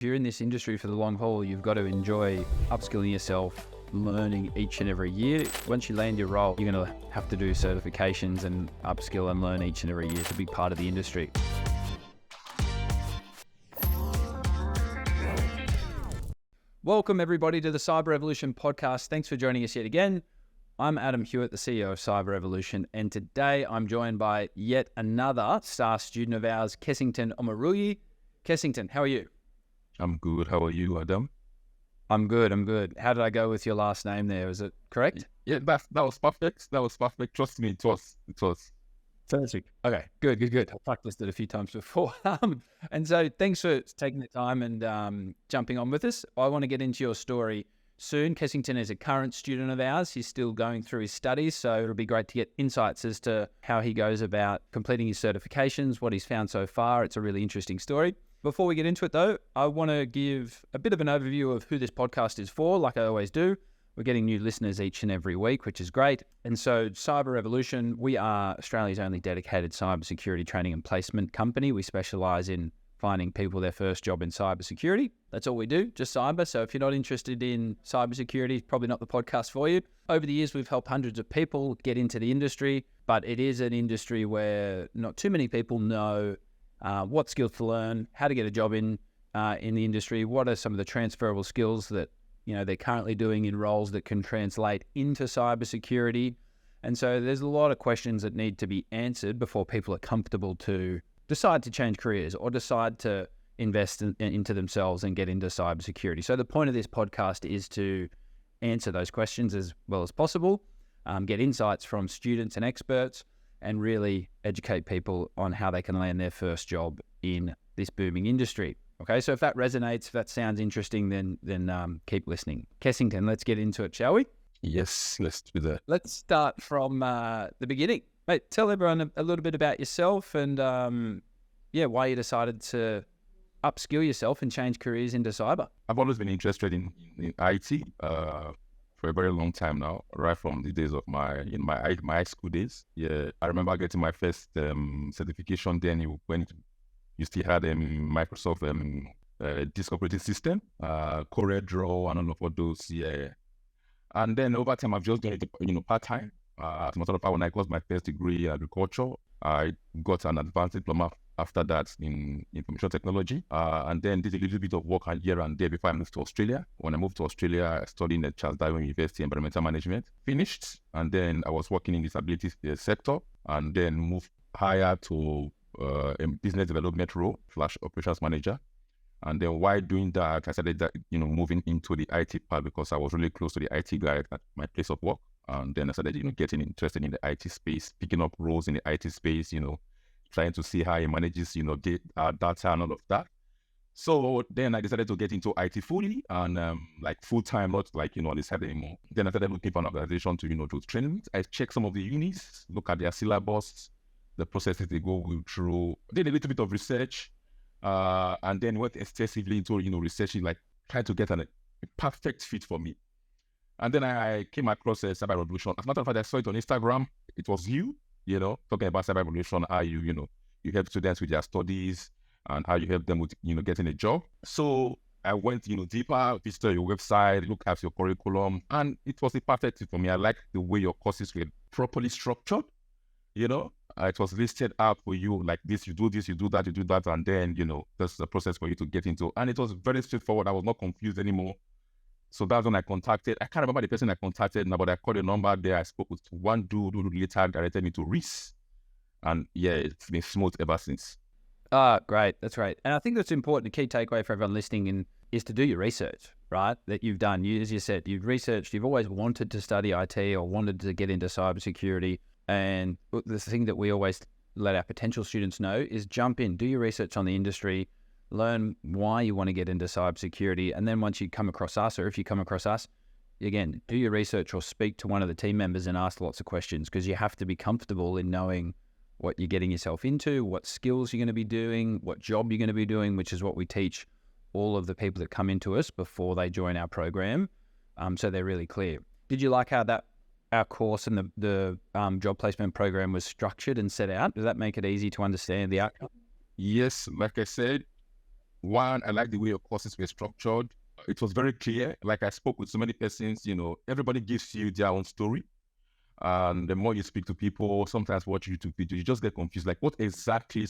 If you're in this industry for the long haul, you've got to enjoy upskilling yourself, learning each and every year. Once you land your role, you're going to have to do certifications and upskill and learn each and every year. It's a big part of the industry. Welcome everybody to the Cyber Revolution podcast. Thanks for joining us yet again. I'm Adam Hewitt, the CEO of Cyber Revolution, and today I'm joined by yet another star student of ours, Kessington Omoruyi. Kessington, how are you? I'm good. How are you, Adam? I'm good. How did I go with your last name there? Was it correct? Yeah, that was perfect. That was perfect. Trust me, it was. Fantastic. Okay, good. I've practiced it a few times before. And so thanks for taking the time and jumping on with us. I want to get into your story soon. Kessington is a current student of ours. He's still going through his studies, so it'll be great to get insights as to how he goes about completing his certifications, what he's found so far. It's a really interesting story. Before we get into it though, I want to give a bit of an overview of who this podcast is for, like I always do. We're getting new listeners each and every week, which is great. And so Cyber Revolution, we are Australia's only dedicated cybersecurity training and placement company. We specialise in finding people their first job in cybersecurity. That's all we do, just cyber. So if you're not interested in cybersecurity, it's probably not the podcast for you. Over the years, we've helped hundreds of people get into the industry, but it is an industry where not too many people know what skills to learn, how to get a job in the industry, what are some of the transferable skills that they're currently doing in roles that can translate into cybersecurity. And so there's a lot of questions that need to be answered before people are comfortable to decide to change careers or decide to invest into themselves and get into cybersecurity. So the point of this podcast is to answer those questions as well as possible, get insights from students and experts, and really educate people on how they can land their first job in this booming industry. Okay, so if that resonates, if that sounds interesting, then keep listening. Kessington, let's get into it, shall we? Yes, let's do that. Let's start from the beginning. Mate, tell everyone a little bit about yourself and why you decided to upskill yourself and change careers into cyber. I've always been interested in IT for a very long time now, right from the days of my high school days. Yeah, I remember getting my first certification then when you still had Microsoft disk operating system, CorelDRAW and all of those. Yeah, and then over time I've just done it, part time. As a matter of fact, when I got my first degree in agriculture, I got an advanced diploma after that in information technology, and then did a little bit of work here and there before I moved to Australia. When I moved to Australia, I studied at Charles Darwin University Environmental Management, finished, and then I was working in the disability sector, and then moved higher to a business development role / operations manager. And then while doing that, I started moving into the IT part because I was really close to the IT guy at my place of work. And then I started, getting interested in the IT space, picking up roles in the IT space, trying to see how he manages, data and all of that. So then I decided to get into IT fully and full time, not on the side anymore. Then I started looking for an organization to, do training. I checked some of the unis, look at their syllabus, the processes they go through, did a little bit of research, and then went extensively into, researching, trying to get a perfect fit for me. And then I came across Cyber Revolution. As a matter of fact, I saw it on Instagram. It was you, talking about Cyber Revolution, how you help students with their studies and how you help them with, getting a job. So I went, deeper, visited your website, looked at your curriculum, and it was a perfect fit for me. I liked the way your courses were properly structured, it was listed out for you like this, you do that, and then, there's a process for you to get into. And it was very straightforward. I was not confused anymore. So that's when I contacted. I can't remember the person I contacted now, but I called a number there. I spoke with one dude who later directed me to RIS. And yeah, it's been smooth ever since. Great. That's great. And I think that's important. A key takeaway for everyone listening is to do your research, right? That you've done. As you said, you've researched, you've always wanted to study IT or wanted to get into cybersecurity. And the thing that we always let our potential students know is jump in, do your research on the industry, learn why you want to get into cybersecurity. And then once you come across us, or if you come across us, again, do your research or speak to one of the team members and ask lots of questions, because you have to be comfortable in knowing what you're getting yourself into, what skills you're going to be doing, what job you're going to be doing, which is what we teach all of the people that come into us before they join our program. So they're really clear. Did you like how our course and the job placement program was structured and set out? Does that make it easy to understand the outcome? Yes, like I said, One, I like the way your courses were structured. It was very clear. Like I spoke with so many persons, everybody gives you their own story. And the more you speak to people, sometimes watch YouTube videos, you just get confused. Like, what exactly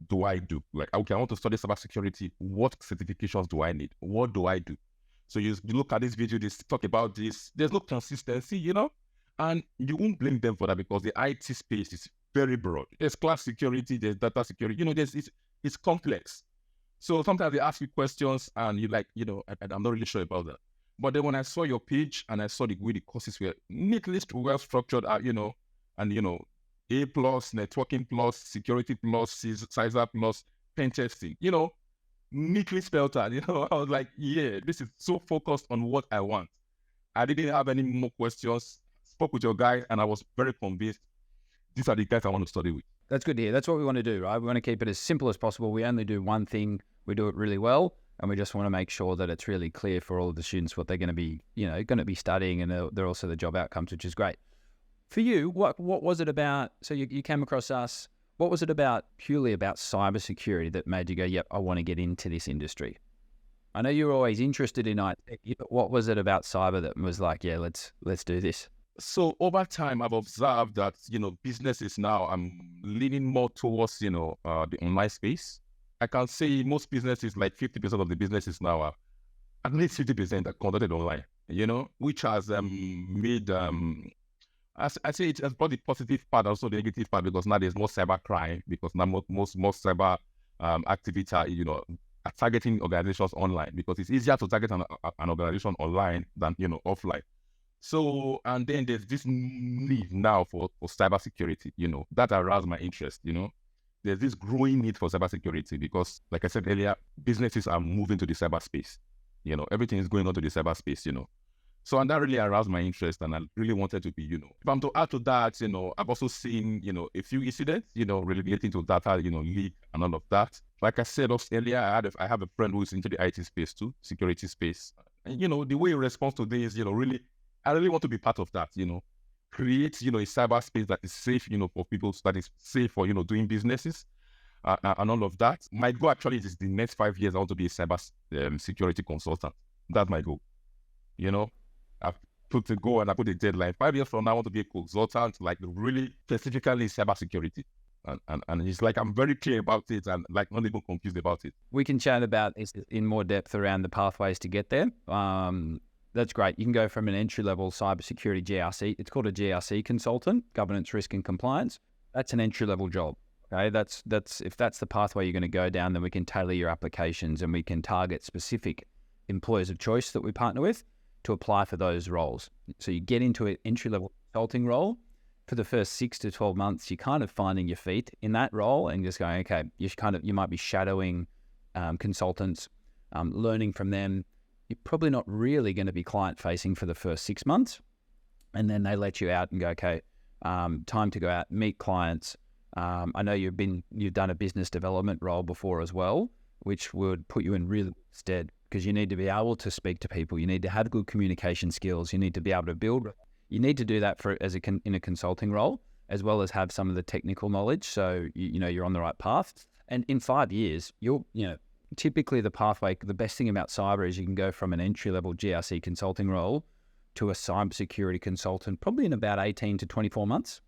do I do? Like, okay, I want to study cybersecurity. What certifications do I need? What do I do? So you look at this video, they talk about this. There's no consistency, and you won't blame them for that because the IT space is very broad. There's class security, there's data security. It's complex. So sometimes they ask you questions and you're like, I'm not really sure about that. But then when I saw your page and I saw the way the courses were neatly well structured, and A plus, networking plus, security plus, CISA plus, pen testing, neatly spelled out, I was like, yeah, this is so focused on what I want. I didn't have any more questions. Spoke with your guy and I was very convinced these are the guys I want to study with. That's good to hear. That's what we want to do, right? We want to keep it as simple as possible. We only do one thing. We do it really well. And we just want to make sure that it's really clear for all of the students what they're going to be, going to be studying, and they're also the job outcomes, which is great. For you, what was it about? So you came across us. What was it purely about cybersecurity that made you go, yep, I want to get into this industry? I know you were always interested in IT, but what was it about cyber that was like, yeah, let's do this? So over time, I've observed that, businesses now, I'm leaning more towards, the online space. I can say most businesses, like 50% of the businesses now are at least 50% are conducted online, which has made, I say it has brought the positive part, also the negative part, because now there's more cyber crime, because now most cyber activities are, are targeting organizations online, because it's easier to target an organization online than, offline. So, and then there's this need now for cybersecurity, that aroused my interest, There's this growing need for cybersecurity because, like I said earlier, businesses are moving to the cyberspace. Everything is going on to the cyberspace, So, and that really aroused my interest, and I really wanted to be, if I'm to add to that, I've also seen, a few incidents, relating to data, leak and all of that. Like I said earlier, I have a friend who's into the IT space too, security space. And, the way he responds to this, I really want to be part of that, create, a cyberspace that is safe, for people, that is safe for, doing businesses and all of that. My goal actually is the next 5 years, I want to be a cyber security consultant. That's my goal. I've put a goal and I put a deadline. 5 years from now, I want to be a consultant, like really specifically cybersecurity. And it's like, I'm very clear about it and like not even confused about it. We can chat about this in more depth around the pathways to get there. That's great. You can go from an entry-level cybersecurity GRC. It's called a GRC consultant, governance, risk, and compliance. That's an entry-level job. Okay, that's if that's the pathway you're going to go down, then we can tailor your applications and we can target specific employers of choice that we partner with to apply for those roles. So you get into an entry-level consulting role. For the first 6 to 12 months, you're kind of finding your feet in that role and just going, okay, you might be shadowing consultants, learning from them. You're probably not really going to be client-facing for the first 6 months. And then they let you out and go, okay, time to go out, meet clients. I know you've done a business development role before as well, which would put you in really stead because you need to be able to speak to people. You need to have good communication skills. You need to be able to build. You need to do that in a consulting role, as well as have some of the technical knowledge. So, you're on the right path. And in 5 years, typically the pathway, the best thing about cyber is you can go from an entry-level GRC consulting role to a cybersecurity consultant probably in about 18 to 24 months.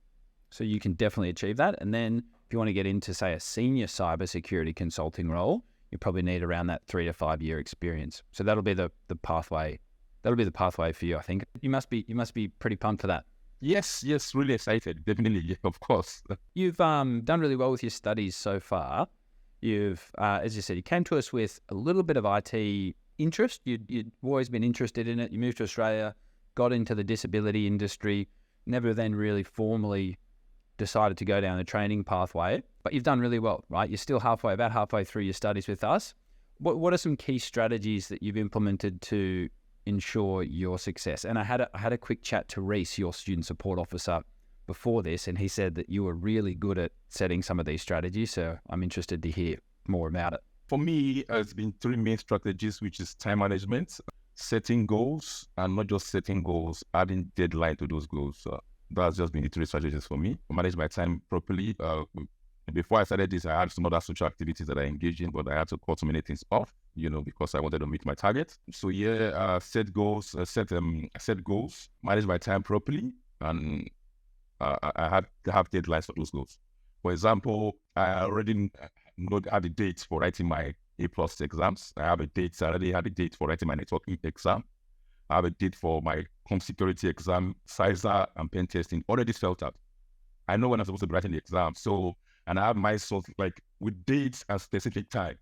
So you can definitely achieve that. And then if you want to get into, say, a senior cybersecurity consulting role, you probably need around that 3 to 5 year experience. So that'll be the pathway. That'll be the pathway for you, I think. You must be pretty pumped for that. Yes, really excited. Definitely, yeah, of course. You've done really well with your studies so far. You've, as you said, you came to us with a little bit of IT interest. You'd always been interested in it. You moved to Australia, got into the disability industry, never then really formally decided to go down the training pathway, but you've done really well, right? You're still about halfway through your studies with us. What are some key strategies that you've implemented to ensure your success? And I had a quick chat to Reese, your student support officer, before this, and he said that you were really good at setting some of these strategies. So I'm interested to hear more about it. For me, it's been 3 main strategies, which is time management, setting goals, and not just setting goals, adding deadline to those goals. That's just been the 3 strategies for me. Manage my time properly, Before I started this, I had some other social activities that I engaged in, but I had to cut so many things off, because I wanted to meet my target. So set goals, set goals, manage my time properly, and I had to have deadlines for those goals. For example, I already had a date for writing my A+ exams. I already had a date for writing my networking exam. I have a date for my security exam, CISA, and pen testing. Already felt out. I know when I'm supposed to be writing the exam. So, and I have my source like with dates and specific time.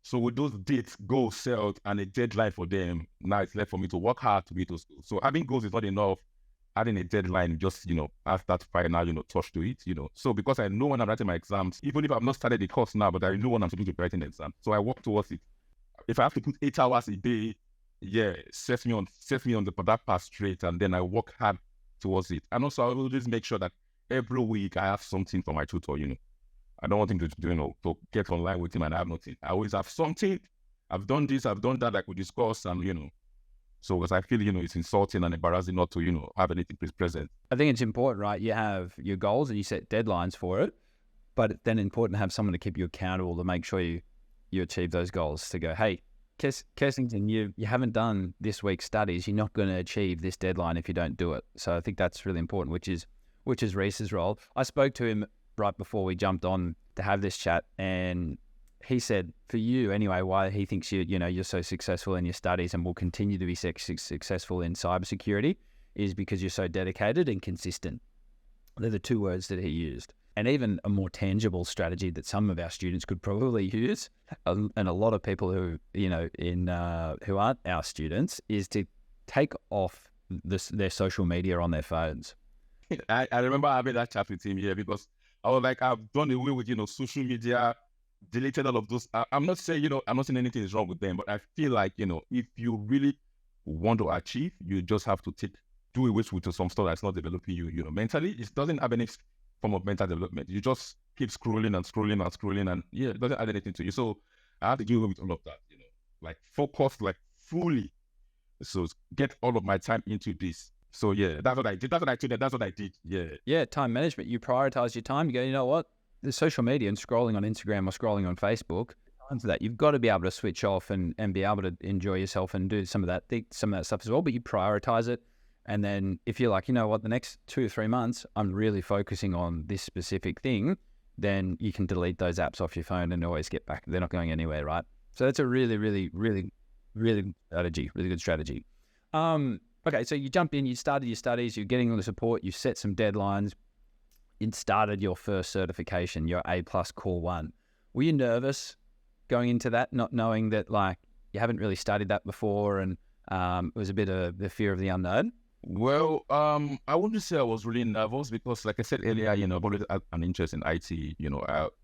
So with those dates, goals set and a deadline for them, now it's left for me to work hard to meet those goals. So having goals is not enough. Adding a deadline, just, add that final, touch to it, So because I know when I'm writing my exams, even if I've not started the course now, but I know when I'm supposed to be writing the exam. So I work towards it. If I have to put 8 hours a day, set me on that path straight, and then I work hard towards it. And also I will just make sure that every week I have something for my tutor, I don't want him to get online with him and I have nothing. I always have something. I've done this, I've done that, I could discuss, and so because I feel, it's insulting and embarrassing not to, have anything present. I think it's important, right? You have your goals and you set deadlines for it, but it's then important to have someone to keep you accountable to make sure you achieve those goals, to go, hey, Kessington, you haven't done this week's studies. You're not going to achieve this deadline if you don't do it. So I think that's really important, which is Reese's role. I spoke to him right before we jumped on to have this chat, and he said, for you anyway, why he thinks you're so successful in your studies and will continue to be successful in cybersecurity is because you're so dedicated and consistent. They're the two words that he used. And even a more tangible strategy that some of our students could probably use, and a lot of people who who aren't our students, is to take off their social media on their phones. I remember having that chat with him here because I was like, I've done away with social media, deleted all of those. I'm not saying I'm not saying anything is wrong with them, but I feel like if you really want to achieve, you just have to do away with some stuff that's not developing you mentally. It doesn't have any form of mental development. You just keep scrolling and scrolling and scrolling, and it doesn't add anything to you. So I have to deal with all of that, like focus like fully. So get all of my time into this. So that's what I did. That's what I did. Yeah, time management. You prioritize your time. You go, you know what? The social media and scrolling on Instagram or scrolling on Facebook, for that, you've got to be able to switch off and be able to enjoy yourself and do some of that stuff as well. But you prioritize it. And then if you're like, you know what, the next 2 or 3 months, I'm really focusing on this specific thing, then you can delete those apps off your phone and always get back. They're not going anywhere, right? So that's a really, really, really, really good strategy. Okay, so you jump in, you started your studies, you're getting all the support, you set some deadlines, you started your first certification, your A+ Core 1. Were you nervous going into that, not knowing that like you haven't really studied that before, and it was a bit of the fear of the unknown? Well, I wouldn't say I was really nervous because, like I said earlier, I've always had an interest in IT.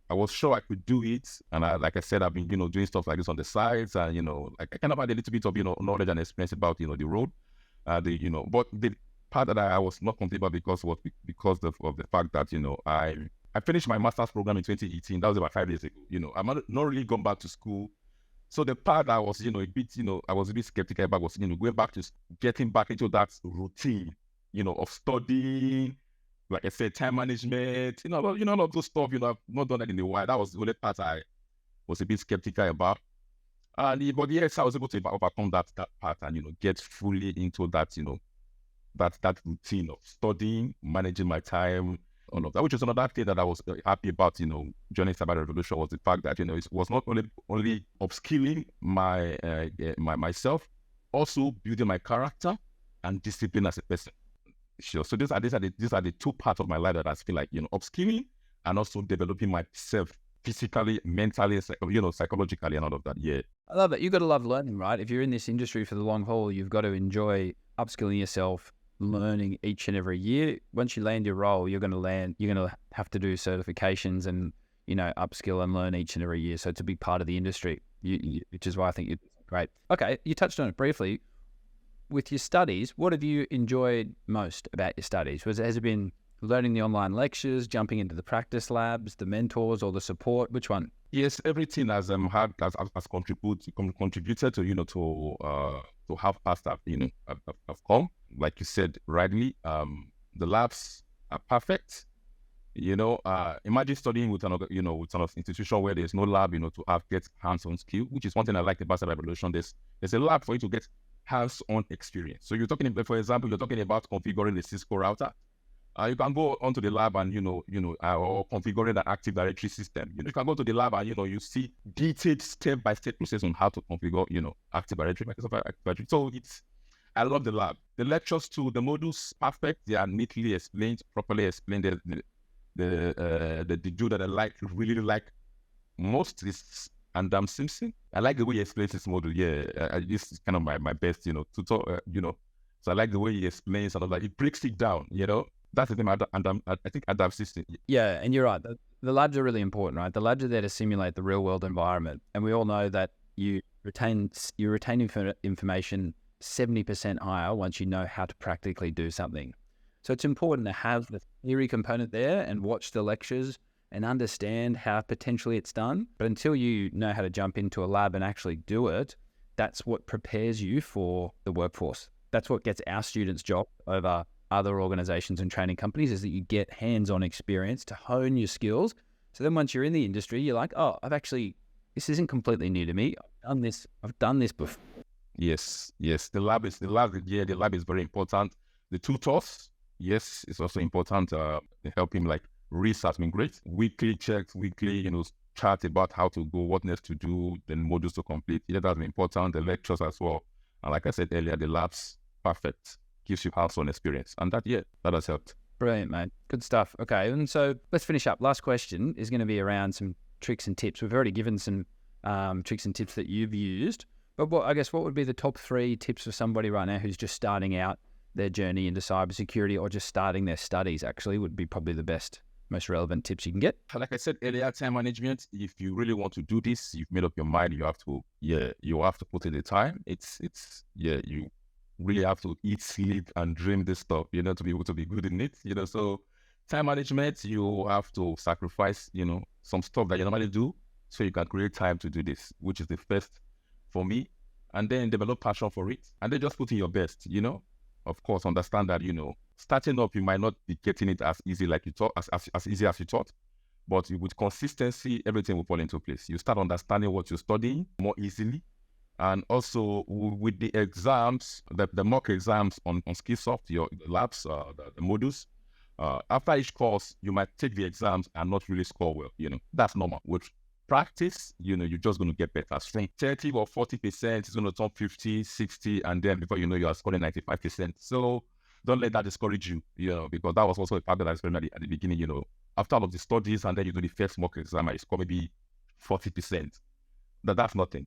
I was sure I could do it, and like I said, I've been, doing stuff like this on the sides, and like I kind of had a little bit of, knowledge and experience about, the road, but the part that I was not comfortable because of the fact that I finished my master's program in 2018. That was about 5 years ago. I'm not really gone back to school. So the part I was, I was a bit skeptical about was, getting back into that routine, of studying, like I said, time management, all of those stuff, I've not done that in a while. That was the only part I was a bit skeptical about. But yes, I was able to overcome that part and, get fully into that, that routine of studying, managing my time, all of that, which is another thing that I was happy about, joining Cyber Revolution, was the fact that, it was not only upskilling myself, also building my character and discipline as a person. Sure. So these are the two parts of my life that I feel like, upskilling and also developing myself physically, mentally, psychologically, and all of that. Yeah. I love it. You've got to love learning, right? If you're in this industry for the long haul, you've got to enjoy upskilling yourself, learning each and every year. Once you land your role, you're going to have to do certifications and, upskill and learn each and every year. So it's a big part of the industry, which is why I think it's great. Okay. You touched on it briefly. With your studies, what have you enjoyed most about your studies? Has it been learning the online lectures, jumping into the practice labs, the mentors, or the support? Which one? Yes, everything has contributed to to how fast I've come. Like you said rightly, the labs are perfect. Imagine studying with another, with an institution where there's no lab, to get hands-on skill, which is one thing I like about Cyber Revolution. There's a lab for you to get hands-on experience. So you're talking, for example, you're talking about configuring a Cisco router. You can go onto the lab and, or configuring an Active Directory system. You can go to the lab and, you see detailed step-by-step process on how to configure, Active Directory, Microsoft Active Directory. So I love the lab. The lectures too, the modules, perfect. They are neatly explained, properly explained. The dude that I really like most is Adam Simpson. I like the way he explains his model. Yeah, this is kind of my best, tutor, So I like the way he explains and all that. He breaks it down, That's the thing about Adam, I think Adam Simpson. Yeah, and you're right. The labs are really important, right? The labs are there to simulate the real world environment. And we all know that you retain information 70% higher once you know how to practically do something. So it's important to have the theory component there and watch the lectures and understand how potentially it's done. But until you know how to jump into a lab and actually do it, that's what prepares you for the workforce. That's what gets our students' job over other organizations and training companies, is that you get hands-on experience to hone your skills. So then once you're in the industry, you're like, oh, this isn't completely new to me. I've done this before. Yes. The lab is very important. The tutors, yes, it's also important. They help him research, great. Weekly checks, chat about how to go, what next to do, then modules to complete. Yeah, that's important. The lectures as well. And like I said earlier, the labs, perfect. Gives you hands-on experience. And that has helped. Brilliant, mate. Good stuff. Okay, and so let's finish up. Last question is going to be around some tricks and tips. We've already given some tricks and tips that you've used. But what would be the top 3 tips for somebody right now who's just starting out their journey into cybersecurity, or just starting their studies, actually, would be probably the best, most relevant tips you can get? Like I said earlier, time management. If you really want to do this, you've made up your mind, you have to put in the time. You really have to eat, sleep, and dream this stuff, to be able to be good in it, So time management, you have to sacrifice, some stuff that you normally do so you can create time to do this, which is the first for me. And then develop passion for it. And then just put in your best, Of course, understand that, starting up, you might not be getting it as easy like you thought, as easy as you thought. But with consistency, everything will fall into place. You start understanding what you're studying more easily. And also with the exams, the mock exams on Skillsoft, your labs, the modules, after each course, you might take the exams and not really score well. That's normal. With practice, you're just going to get better. So 30 or 40% is going to turn 50, 60, and then before you know, you are scoring 95%. So don't let that discourage you, because that was also a part that I experienced at the beginning, after all of the studies, and then you do the first mock exam, you score maybe 40%. That's nothing,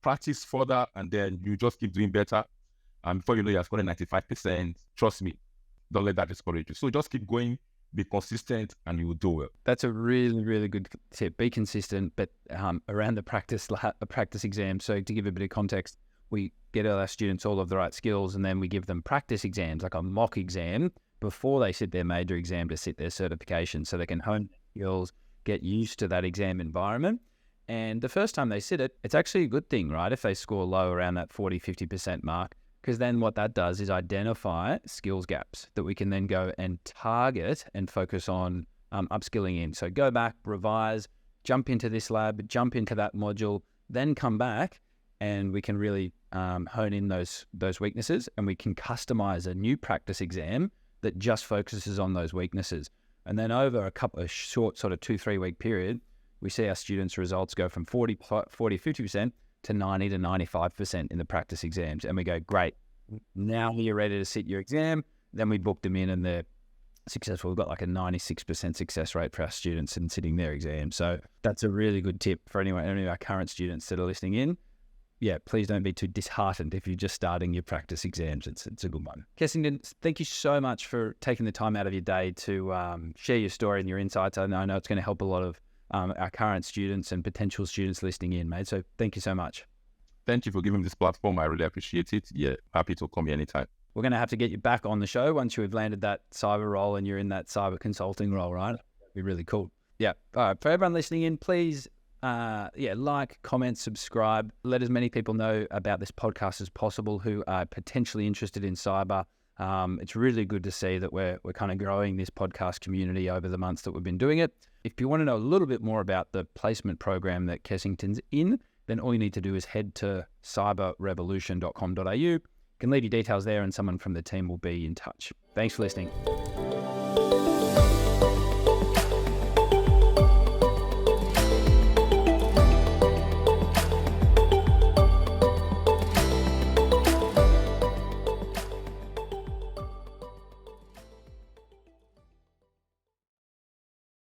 Practice further, and then you just keep doing better. And before you know, you're scoring 95%. Trust me, don't let that discourage you. So just keep going, be consistent, and you will do well. That's a really, really good tip. Be consistent, but around the practice exam. So to give a bit of context, we get our students all of the right skills, and then we give them practice exams, like a mock exam, before they sit their major exam to sit their certification, so they can hone their skills, get used to that exam environment. And the first time they sit it, it's actually a good thing, right? If they score low around that 40, 50% mark, because then what that does is identify skills gaps that we can then go and target and focus on upskilling in. So go back, revise, jump into this lab, jump into that module, then come back, and we can really hone in those weaknesses, and we can customize a new practice exam that just focuses on those weaknesses. And then over a short sort of 2-3 week period, we see our students' results go from 40, 50% to 90 to 95% in the practice exams. And we go, great, now you're ready to sit your exam. Then we book them in, and they're successful. We've got like a 96% success rate for our students in sitting their exam. So that's a really good tip for any of our current students that are listening in. Yeah, please don't be too disheartened if you're just starting your practice exams. It's a good one. Kessington, thank you so much for taking the time out of your day to share your story and your insights. I know it's going to help a lot of our current students and potential students listening in, mate. So thank you so much. Thank you for giving me this platform. I really appreciate it. Yeah, happy to come here anytime. We're going to have to get you back on the show once you've landed that cyber role and you're in that cyber consulting role, right? That'd be really cool. Yeah. All right. For everyone listening in, please, like, comment, subscribe. Let as many people know about this podcast as possible who are potentially interested in cyber. It's really good to see that we're kind of growing this podcast community over the months that we've been doing it. If you want to know a little bit more about the placement program that Kessington's in, then all you need to do is head to cyberrevolution.com.au. You can leave your details there and someone from the team will be in touch. Thanks for listening.